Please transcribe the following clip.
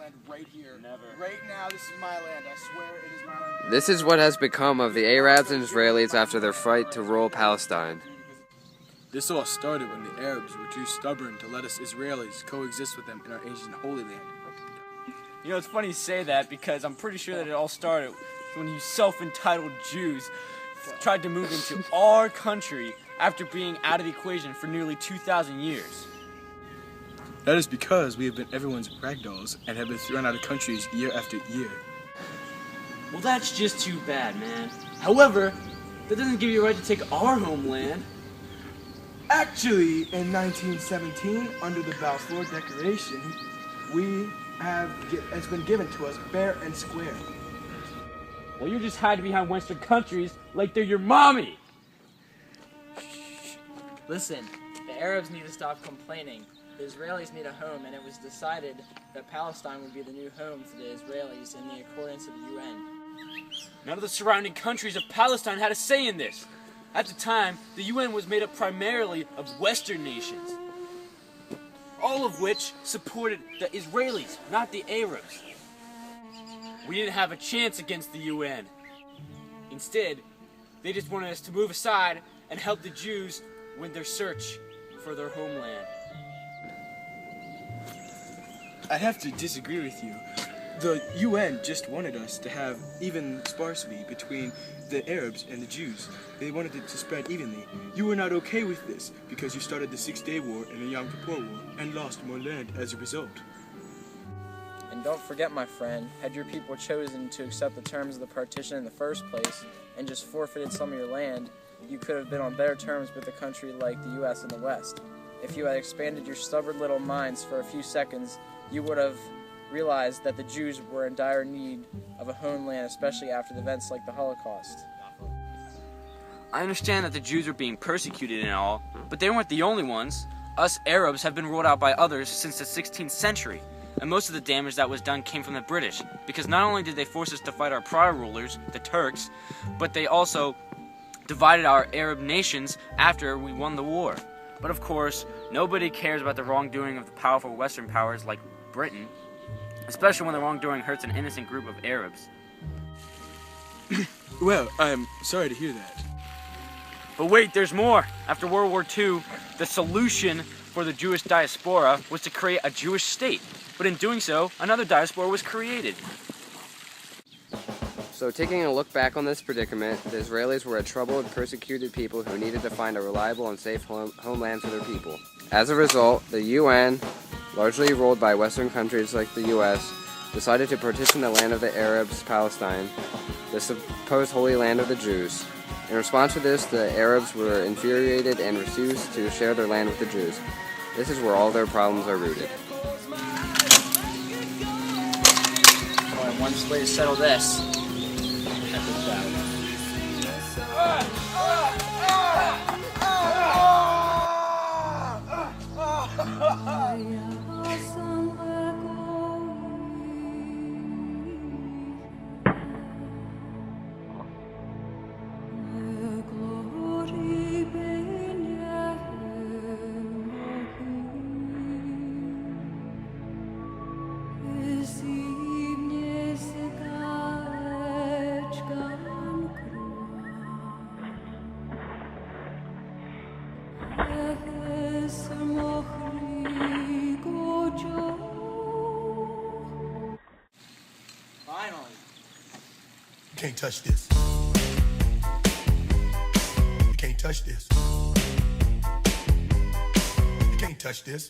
land right here. Never. Right now, this is my land. I swear it is my land. This is what has become of the Arabs and Israelis after their fight to rule Palestine. This all started when the Arabs were too stubborn to let us Israelis coexist with them in our ancient Holy Land. You know, it's funny you say that because I'm pretty sure that it all started when you self-entitled Jews tried to move into our country after being out of the equation for nearly 2,000 years. That is because we have been everyone's ragdolls and have been thrown out of countries year after year. Well, that's just too bad, man. However, that doesn't give you a right to take our homeland. Actually, in 1917, under the Balfour Declaration, it's been given to us fair and square. Well, you're just hiding behind Western countries like they're your mommy. Listen, the Arabs need to stop complaining. The Israelis need a home, and it was decided that Palestine would be the new home for the Israelis in the accordance of the UN. None of the surrounding countries of Palestine had a say in this. At the time, the UN was made up primarily of Western nations, all of which supported the Israelis, not the Arabs. We didn't have a chance against the UN. Instead, they just wanted us to move aside and help the Jews with their search for their homeland. I have to disagree with you. The UN just wanted us to have even sparsity between the Arabs and the Jews. They wanted it to spread evenly. You were not okay with this because you started the Six-Day War and the Yom Kippur War and lost more land as a result. And don't forget, my friend, had your people chosen to accept the terms of the partition in the first place and just forfeited some of your land, you could have been on better terms with a country like the U.S. and the West. If you had expanded your stubborn little minds for a few seconds, you would have realized that the Jews were in dire need of a homeland, especially after the events like the Holocaust. I understand that the Jews are being persecuted and all, but they weren't the only ones. Us Arabs have been ruled out by others since the 16th century, and most of the damage that was done came from the British, because not only did they force us to fight our prior rulers, the Turks, but they also divided our Arab nations after we won the war. But of course, nobody cares about the wrongdoing of the powerful Western powers like Britain, especially when the wrongdoing hurts an innocent group of Arabs. Well, I'm sorry to hear that. But wait, there's more. After World War II, the solution for the Jewish diaspora was to create a Jewish state. But in doing so, another diaspora was created. So taking a look back on this predicament, the Israelis were a troubled, persecuted people who needed to find a reliable and safe homeland for their people. As a result, the UN, largely ruled by Western countries like the US, decided to partition the land of the Arabs, Palestine, the supposed Holy Land of the Jews. In response to this, the Arabs were infuriated and refused to share their land with the Jews. This is where all their problems are rooted. Only one way to settle this. Finally. You can't touch this. You can't touch this. You can't touch this.